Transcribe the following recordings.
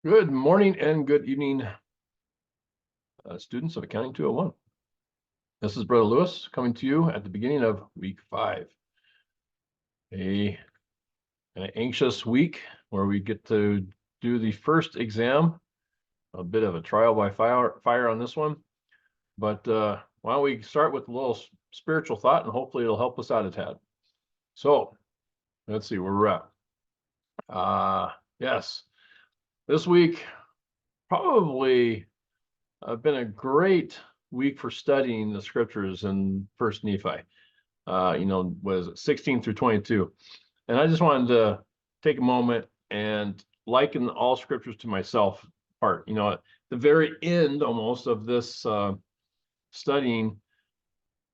Good morning and good evening, students of Accounting 201. This is Brother Lewis coming to you at the beginning of week 5. An anxious week where we get to do the first exam, a bit of a trial by fire on this one. But why don't we start with a little spiritual thought, and hopefully it'll help us out a tad. So let's see where we're at. Yes, this week probably been a great week for studying the scriptures in First Nephi. Was it 16 through 22? And I just wanted to take a moment and liken all scriptures to myself part. At the very end almost of this studying,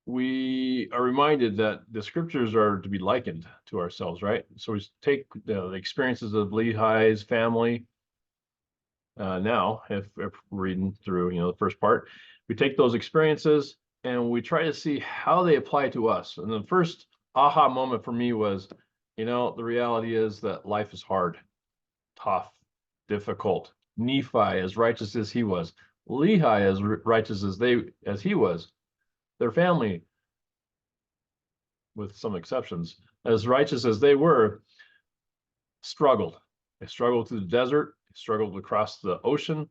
we are reminded that the scriptures are to be likened to ourselves, right? So we take the experiences of Lehi's family. Now, if we're reading through, the first part, we take those experiences and we try to see how they apply to us. And the first aha moment for me was, the reality is that life is hard, tough, difficult. Nephi, as righteous as he was, Lehi, as righteous as he was, their family, with some exceptions, as righteous as they were, struggled. They struggled through the desert. They struggled across the ocean.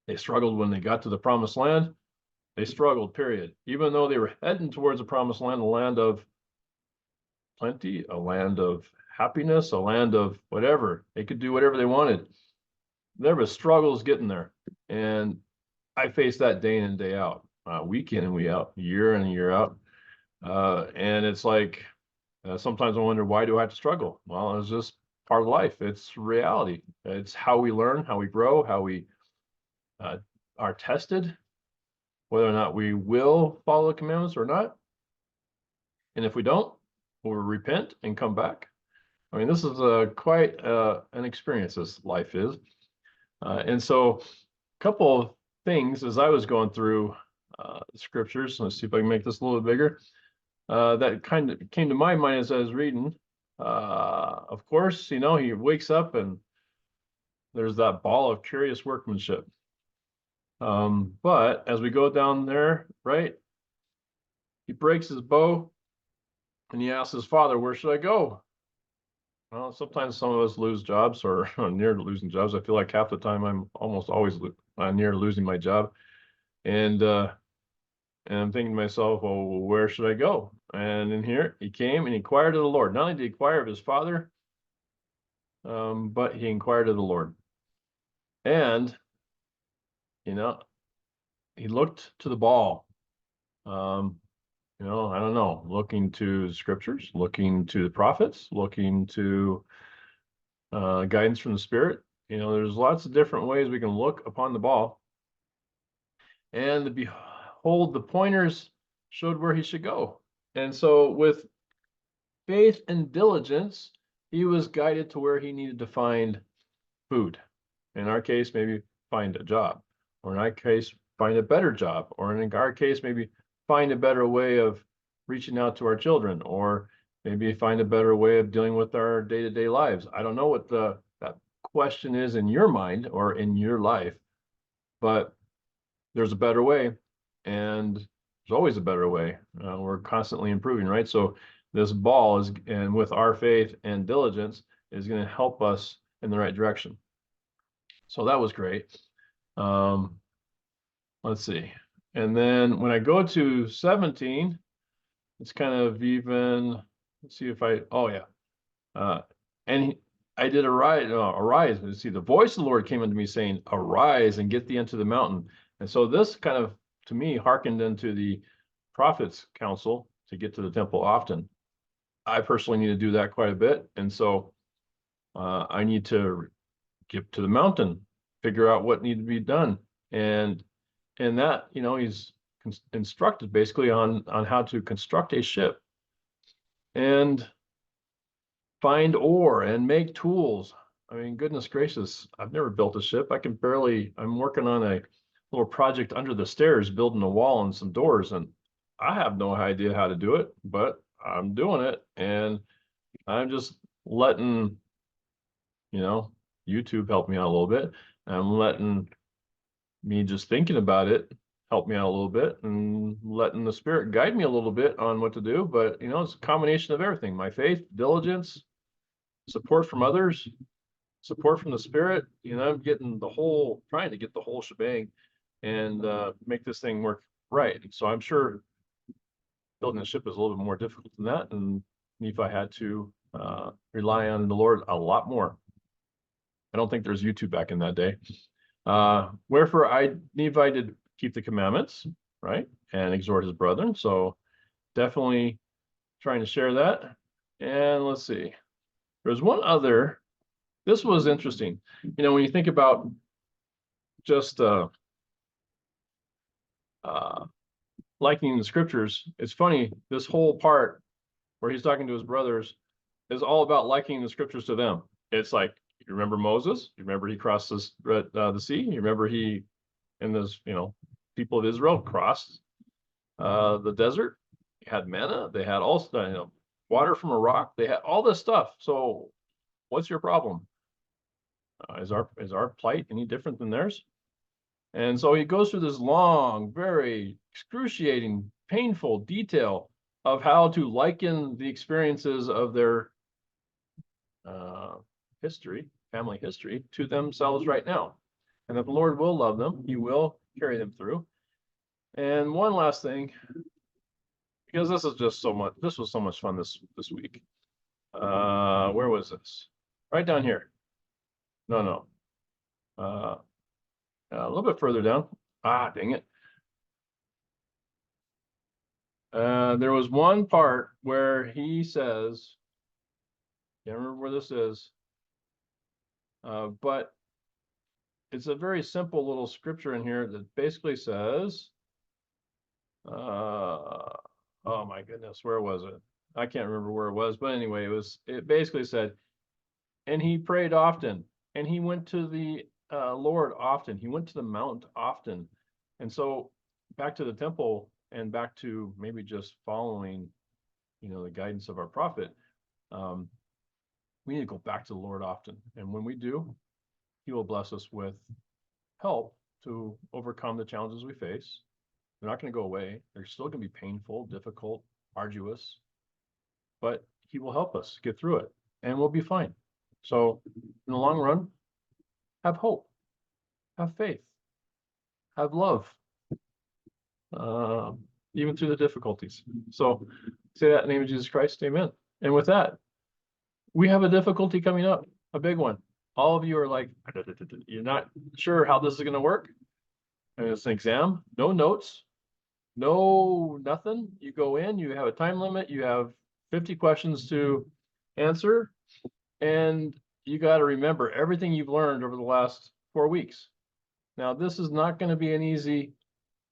They struggled when they got to the promised land. They struggled, period. Even though they were heading towards the promised land, a land of plenty, a land of happiness, a land of whatever. They could do whatever they wanted. There were struggles getting there. And I face that day in and day out, week in and week out, year in and year out. And it's like, sometimes I wonder, why do I have to struggle? Well, it's just part of life. It's reality. It's how we learn, how we grow, how we are tested, whether or not we will follow the commandments or not. And if we don't, we'll repent and come back. I mean, this is quite an experience, this life is. And so a couple of things as I was going through the scriptures, let's see if I can make this a little bit bigger, that kind of came to my mind as I was reading. Of course, he wakes up and there's that ball of curious workmanship. But as we go down there, right, he breaks his bow and he asks his father, where should I go? Well, sometimes some of us lose jobs or near to losing jobs. I feel like half the time I'm almost always near losing my job. And I'm thinking to myself, well, where should I go? And in here, he came and he inquired of the Lord. Not only did he inquire of his father, but he inquired of the Lord. And, he looked to the ball. I don't know, looking to the scriptures, looking to the prophets, looking to guidance from the Spirit. There's lots of different ways we can look upon the ball. And behold, the pointers showed where he should go. And so with faith and diligence, he was guided to where he needed to find food. In our case, maybe find a job, or in our case, find a better job, or in our case, maybe find a better way of reaching out to our children, or maybe find a better way of dealing with our day-to-day lives. I don't know what that question is in your mind or in your life, but there's a better way, and there's always a better way. We're constantly improving, right? So this ball is, and with our faith and diligence, is going to help us in the right direction. So that was great. Let's see. And then when I go to 17, it's kind of even, let's see if I, oh yeah. I did arise. Let's see, the voice of the Lord came unto me saying, arise and get thee into the mountain. And so this kind of, to me, hearkened into the prophet's counsel to get to the temple often. I personally need to do that quite a bit. And so I need to get to the mountain, figure out what needs to be done. And that, he's instructed basically on how to construct a ship and find ore and make tools. I mean, goodness gracious, I've never built a ship. I'm working on a little project under the stairs, building a wall and some doors, and I have no idea how to do it, but I'm doing it, and I'm just letting, YouTube helped me out a little bit. I'm letting me just thinking about it help me out a little bit, and letting the Spirit guide me a little bit on what to do. But it's a combination of everything: my faith, diligence, support from others, support from the Spirit. I'm trying to get the whole shebang and make this thing work right. So I'm sure building a ship is a little bit more difficult than that, and Nephi had to rely on the Lord a lot more. I don't think there's YouTube back in that day. Wherefore Nephi did keep the commandments, right, and exhort his brethren. So definitely trying to share that. And let's see, there's one other. This was interesting. When you think about just likening the scriptures, it's funny, this whole part where he's talking to his brothers is all about likening the scriptures to them. It's like, you remember Moses? You remember he crossed the sea? You remember he and those people of Israel crossed the desert? They had manna. They had all water from a rock. They had all this stuff. So what's your problem? Is our plight any different than theirs? And so he goes through this long, very excruciating, painful detail of how to liken the experiences of their family history, to themselves right now. And that the Lord will love them. He will carry them through. And one last thing, because this was so much fun this week. Where was this? Right down here. No. A little bit further down. Dang it. There was one part where he says, can't remember where this is, but it's a very simple little scripture in here that basically says, oh my goodness, where was it? I can't remember where it was, but anyway, it basically said, and he prayed often, and he went to the Lord often. He went to the mount often. And so back to the temple, and back to maybe just following, the guidance of our prophet, we need to go back to the Lord often. And when we do, he will bless us with help to overcome the challenges we face. They're not going to go away. They're still going to be painful, difficult, arduous, but he will help us get through it, and we'll be fine. So in the long run, have hope, have faith, have love, even through the difficulties. So say that in the name of Jesus Christ, amen. And with that, we have a difficulty coming up, a big one. All of you are like, you're not sure how this is going to work. And it's an exam, no notes, no nothing. You go in, you have a time limit, you have 50 questions to answer, and you got to remember everything you've learned over the last 4 weeks. Now, this is not going to be an easy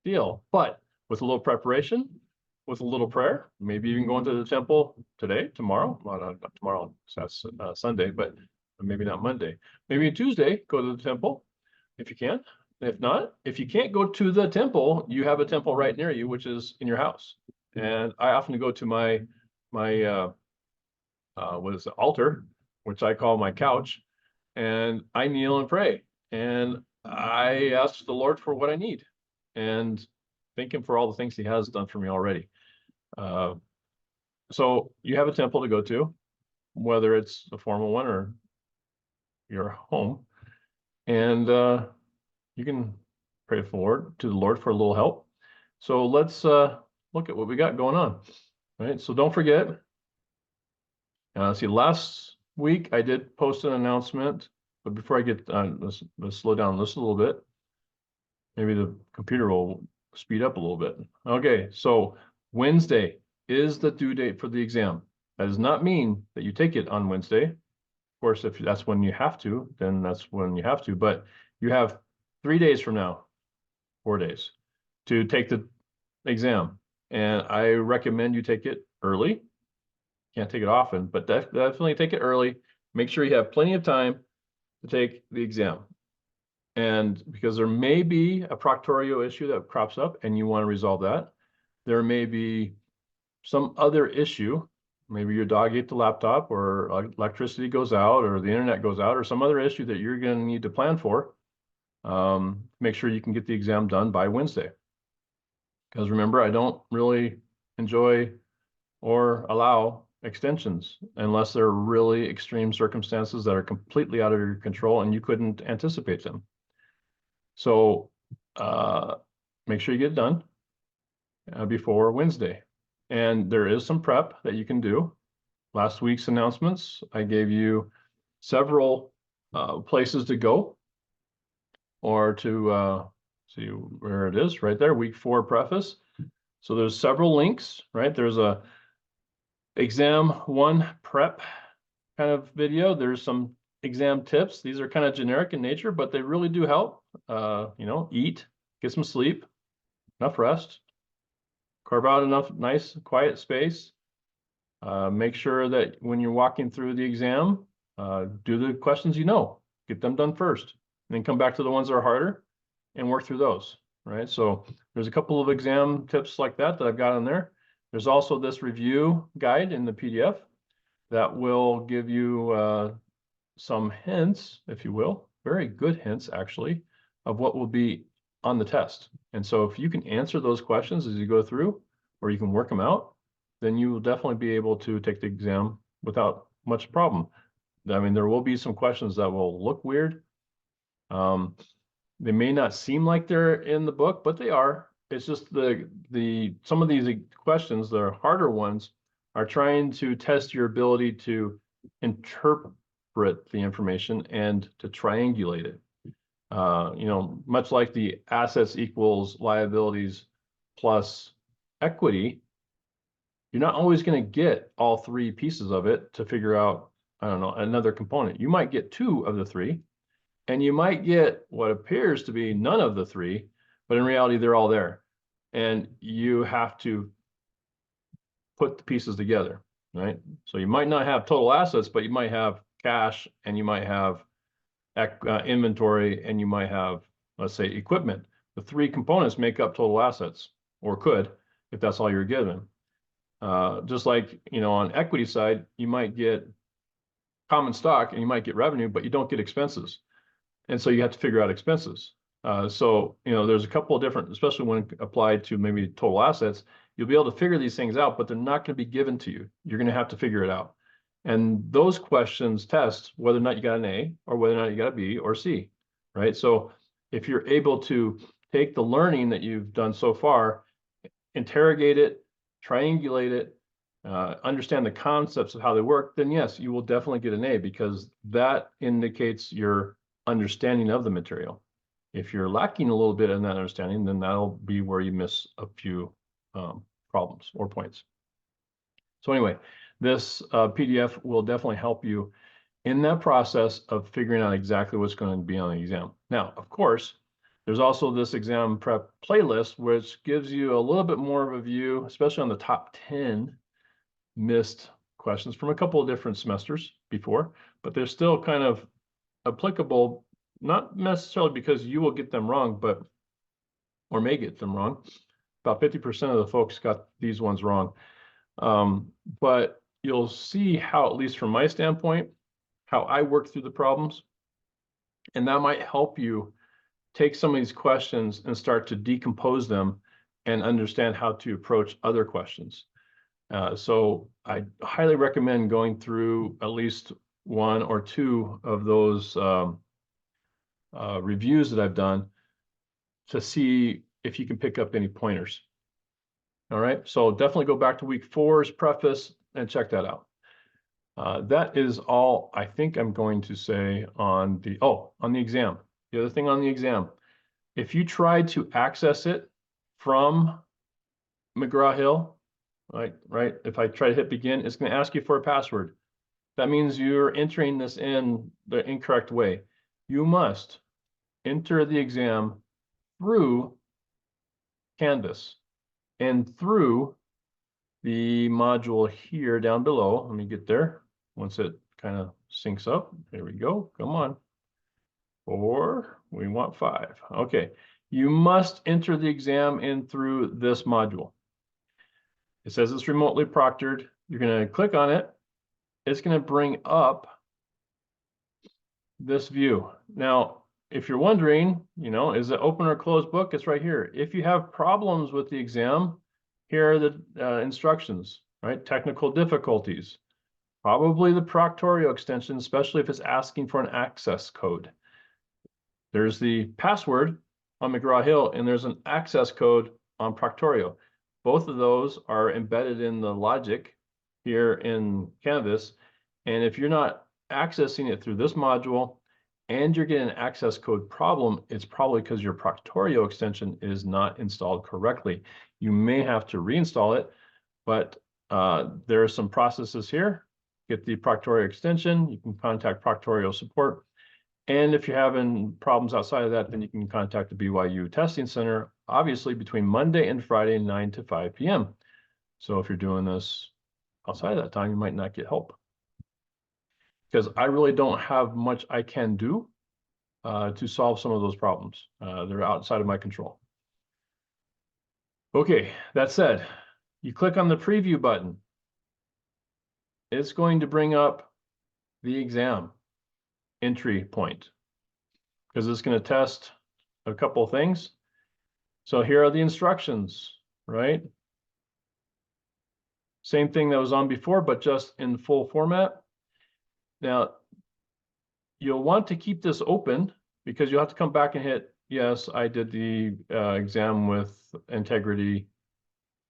deal, but with a little preparation, with a little prayer, maybe even going to the temple today, tomorrow, well, not tomorrow, that's Sunday, but maybe not Monday. Maybe Tuesday, go to the temple if you can. If not, if you can't go to the temple, you have a temple right near you, which is in your house. And I often go to my altar, which I call my couch, and I kneel and pray, and I ask the Lord for what I need, and thank him for all the things he has done for me already. So you have a temple to go to, whether it's a formal one or your home, and you can pray to the Lord for a little help. So let's look at what we got going on. Right. So don't forget. See, last week I did post an announcement, but before I get let's slow down this a little bit. Maybe the computer will speed up a little bit. Okay, so Wednesday is the due date for the exam. That does not mean that you take it on Wednesday. Of course, if that's when you have to, then that's when you have to. But you have 3 days from now, 4 days, to take the exam. And I recommend you take it early. Can't take it often, but definitely take it early. Make sure you have plenty of time to take the exam. And because there may be a proctorio issue that crops up and you want to resolve that, there may be some other issue Maybe your dog ate the laptop, or electricity goes out, or the internet goes out, or some other issue that you're going to need to plan for. Make sure you can get the exam done by Wednesday. Because remember, I don't really enjoy or allow extensions unless they're really extreme circumstances that are completely out of your control and you couldn't anticipate them. So make sure you get it done before Wednesday. And there is some prep that you can do. Last week's announcements, I gave you several places to go, or to see where it is right there, week 4 preface. So there's several links, right? There's a exam 1 prep kind of video. There's some exam tips. These are kind of generic in nature, but they really do help. You know, eat, get some sleep, enough rest, carve out enough nice quiet space. Make sure that when you're walking through the exam, do the questions you know, get them done first, and then come back to the ones that are harder and work through those, right? So there's a couple of exam tips like that I've got on there. There's also this review guide in the PDF that will give you some hints, if you will, very good hints actually, of what will be on the test. And so if you can answer those questions as you go through, or you can work them out, then you will definitely be able to take the exam without much problem. I mean, there will be some questions that will look weird. They may not seem like they're in the book, but they are. It's just some of these questions, the harder ones, are trying to test your ability to interpret the information and to triangulate it. You know, much like the assets equals liabilities plus equity, you're not always going to get all 3 pieces of it to figure out, I don't know, another component. You might get 2 of the 3, and you might get what appears to be none of the 3, but in reality, they're all there. And you have to put the pieces together, right? So you might not have total assets, but you might have cash, and you might have inventory, and you might have, let's say, equipment. The 3 components make up total assets, or could, if that's all you're given. Just like, you know, on equity side, you might get common stock and you might get revenue, but you don't get expenses. And so you have to figure out expenses. So, you know, there's a couple of different, especially when applied to maybe total assets, you'll be able to figure these things out, but they're not going to be given to you. You're going to have to figure it out. And those questions test whether or not you got an A, or whether or not you got a B or C, right? So if you're able to take the learning that you've done so far, interrogate it, triangulate it, understand the concepts of how they work, then yes, you will definitely get an A, because that indicates your understanding of the material. If you're lacking a little bit in that understanding, then that'll be where you miss a few problems or points. So anyway, this PDF will definitely help you in that process of figuring out exactly what's going to be on the exam. Now, of course, there's also this exam prep playlist, which gives you a little bit more of a view, especially on the top 10 missed questions from a couple of different semesters before, but they're still kind of applicable, not necessarily because you will get them wrong, but, or may get them wrong. About 50% of the folks got these ones wrong. But you'll see how, at least from my standpoint, how I work through the problems. And that might help you take some of these questions and start to decompose them and understand how to approach other questions. So I highly recommend going through at least 1 or 2 of those reviews that I've done to see if you can pick up any pointers. All right, so definitely go back to week 4's preface and check that out. That is all I think I'm going to say on the, on the exam. The other thing on the exam, if you try to access it from McGraw-Hill, right? If I try to hit begin, it's going to ask you for a password. That means you're entering this in the incorrect way. You must enter the exam through Canvas and through the module here down below. Let me get there once it kind of syncs up. There we go. Come on. 4, we want 5. Okay. You must enter the exam in through this module. It says it's remotely proctored. you're going to click on it. It's going to bring up this view. Now, if you're wondering, is it open or closed book? It's right here. If you have problems with the exam, here are the instructions, right? Technical difficulties, probably the Proctorio extension, especially if it's asking for an access code. There's the password on McGraw-Hill, and there's an access code on Proctorio. Both of those are embedded in the logic here in Canvas. And if you're not accessing it through this module and you're getting an access code problem, it's probably because your Proctorio extension is not installed correctly. You may have to reinstall it, but there are some processes here. Get the Proctorio extension. You can contact Proctorio support. And if you're having problems outside of that, then you can contact the BYU Testing Center, obviously between Monday and Friday, 9 to 5 p.m. So if you're doing this outside of that time, you might not get help. Because I really don't have much I can do to solve some of those problems. They're outside of my control. Okay, that said, you click on the preview button. It's going to bring up the exam entry point because it's going to test a couple of things. So here are the instructions, right? Same thing that was on before, but just in full format. Now, you'll want to keep this open because you'll have to come back and hit, yes, I did the exam with integrity,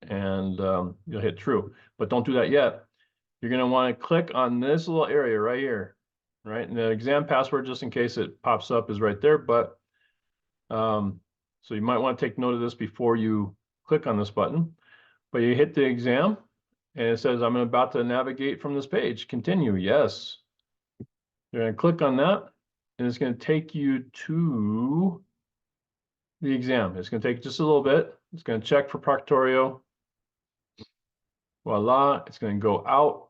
and you'll hit true. But don't do that yet. You're going to want to click on this little area right here, right? And the exam password, just in case it pops up, is right there. But so you might want to take note of this before you click on this button. But you hit the exam, and it says, I'm about to navigate from this page. Continue. Yes. You're going to click on that, and it's going to take you to the exam. It's going to take just a little bit. It's going to check for Proctorio. Voila. It's going to go out.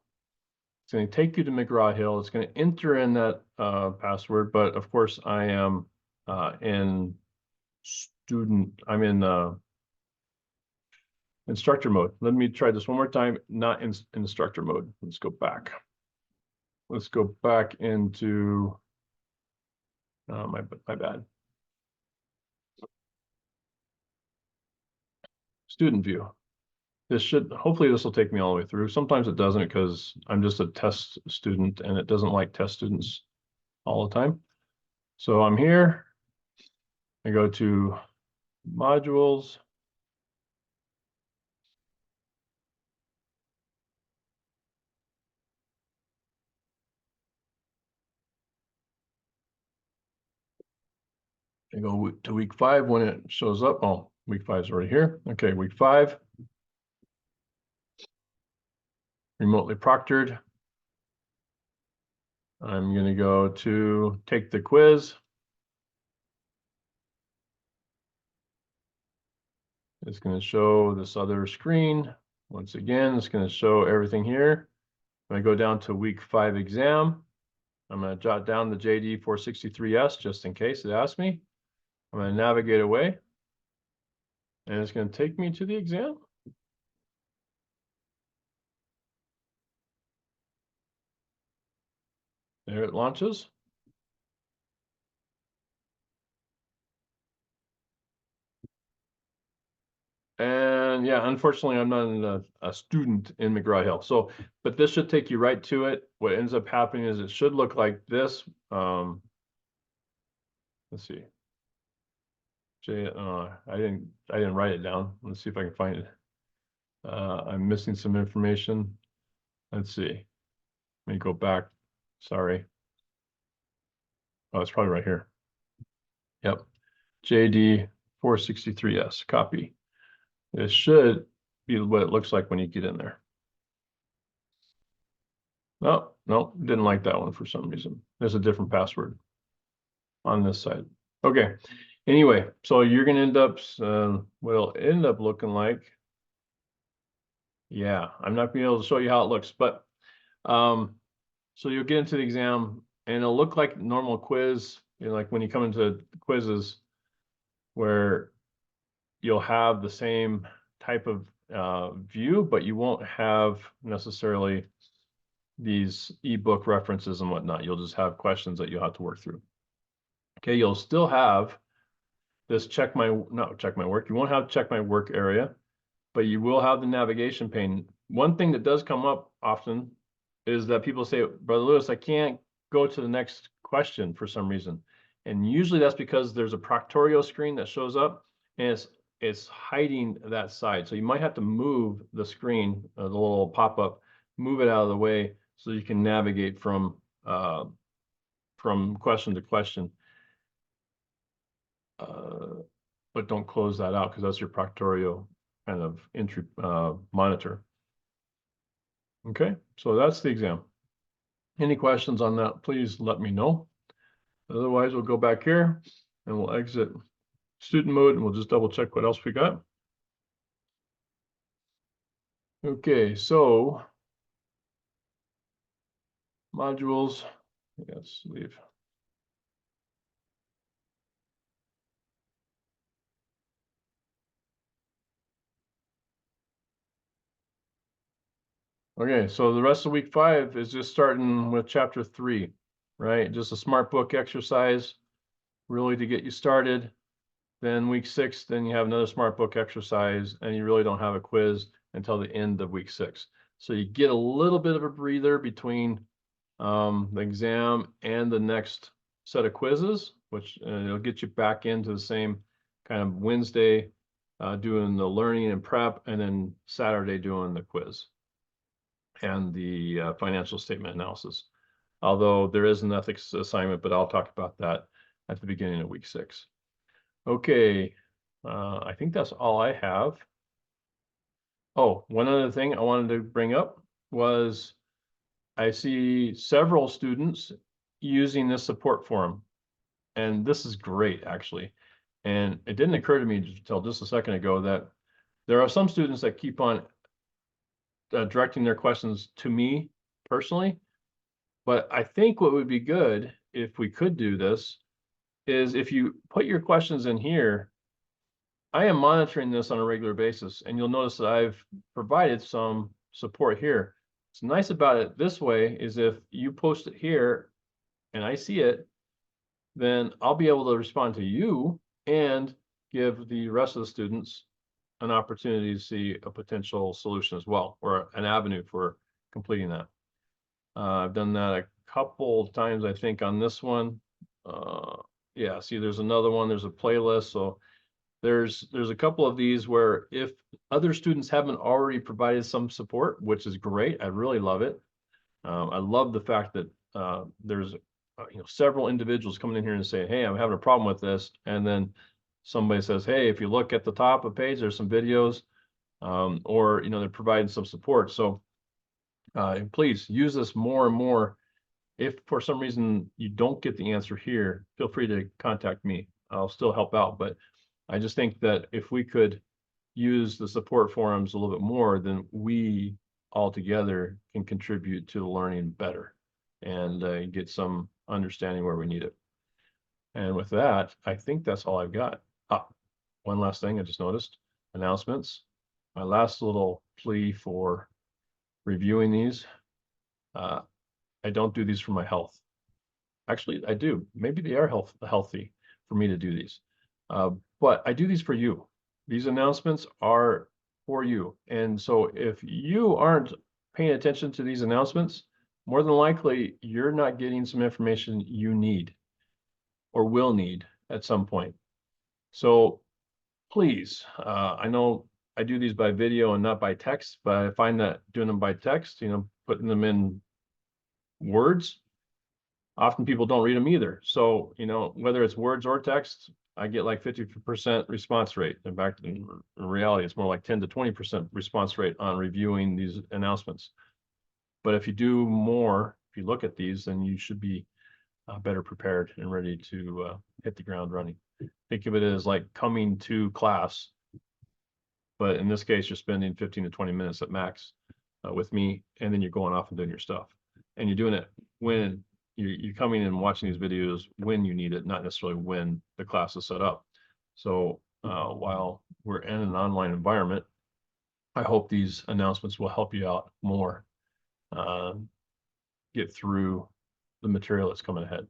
It's going to take you to McGraw-Hill. It's going to enter in that password. But of course, I am in instructor mode. Let me try this one more time, not in instructor mode. Let's go back. Let's go back into, my bad. Student view. Hopefully this will take me all the way through. Sometimes it doesn't because I'm just a test student and it doesn't like test students all the time. So I'm here. I go to modules. I go to week 5 when it shows up. Oh, week 5 is already here. Okay, week 5. Remotely proctored. I'm going to go to take the quiz. It's going to show this other screen. Once again, it's going to show everything here. When I go down to week 5 exam, I'm going to jot down the JD 463S just in case it asks me. I'm going to navigate away, and it's going to take me to the exam. There it launches. And yeah, unfortunately, I'm not a student in McGraw-Hill. So, but this should take you right to it. What ends up happening is it should look like this. Let's see. I didn't write it down. Let's see if I can find it. I'm missing some information. Let's see. Let me go back. Sorry. Oh, it's probably right here. Yep. JD 463S, copy. It should be what it looks like when you get in there. No, didn't like that one for some reason. There's a different password on this side. Okay. Anyway, so you're going to end up, what it'll end up looking like. Yeah, I'm not going to be able to show you how it looks, but so you'll get into the exam and it'll look like normal quiz, like when you come into quizzes where you'll have the same type of view, but you won't have necessarily these ebook references and whatnot. You'll just have questions that you'll have to work through. Okay, you'll still have this check my work. You won't have check my work area, but you will have the navigation pane. One thing that does come up often is that people say, Brother Lewis, I can't go to the next question for some reason. And usually that's because there's a Proctorio screen that shows up and it's hiding that side. So you might have to move the screen, the little pop-up, move it out of the way so you can navigate from question to question. But don't close that out because that's your Proctorio kind of entry monitor. Okay, so that's the exam. Any questions on that, please let me know. Otherwise, we'll go back here and we'll exit student mode and we'll just double check what else we got. Okay, so modules, yes, leave. Okay, so the rest of week 5 is just starting with chapter 3, right? Just a smart book exercise, really to get you started. Then week 6, then you have another smart book exercise, and you really don't have a quiz until the end of week 6. So you get a little bit of a breather between the exam and the next set of quizzes, which it'll get you back into the same kind of Wednesday doing the learning and prep, and then Saturday doing the quiz and the financial statement analysis. Although there is an ethics assignment, but I'll talk about that at the beginning of week 6. Okay, I think that's all I have. Oh, one other thing I wanted to bring up was I see several students using this support forum, and this is great, actually. And it didn't occur to me until just a second ago that there are some students that keep on directing their questions to me personally. But I think what would be good if we could do this is if you put your questions in here. I am monitoring this on a regular basis, and you'll notice that I've provided some support here. What's nice about it this way is if you post it here and I see it, then I'll be able to respond to you and give the rest of the students an opportunity to see a potential solution as well, or an avenue for completing that. I've done that a couple of times, I think, on this one. Yeah, see, there's another one, there's a playlist. So there's a couple of these where if other students haven't already provided some support, which is great, I really love it. I love the fact that there's several individuals coming in here and saying, hey, I'm having a problem with this. And then somebody says, hey, if you look at the top of the page, there's some videos, or they're providing some support. So please use this more and more. If for some reason you don't get the answer here, feel free to contact me. I'll still help out, but I just think that if we could use the support forums a little bit more, then we all together can contribute to the learning better and get some understanding where we need it. And with that, I think that's all I've got. One last thing I just noticed, announcements. My last little plea for reviewing these. I don't do these for my health. Actually, I do. Maybe they are healthy for me to do these. But I do these for you. These announcements are for you. And so if you aren't paying attention to these announcements, more than likely you're not getting some information you need or will need at some point. So please, I know I do these by video and not by text, but I find that doing them by text, putting them in words, often people don't read them either. So, whether it's words or text, I get like 50% response rate. In fact, in reality, it's more like 10 to 20% response rate on reviewing these announcements. But if you do more, if you look at these, then you should be better prepared and ready to hit the ground running. Think of it as like coming to class, but in this case, you're spending 15 to 20 minutes at max with me, and then you're going off and doing your stuff. And you're doing it when you're coming and watching these videos when you need it, not necessarily when the class is set up. So while we're in an online environment, I hope these announcements will help you out more, get through the material that's coming ahead.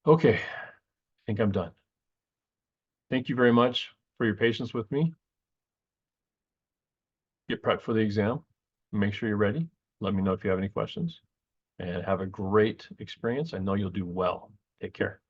Okay, I think I'm done. Thank you very much for your patience with me. Get prepped for the exam. Make sure you're ready. Let me know if you have any questions. And have a great experience. I know you'll do well. Take care.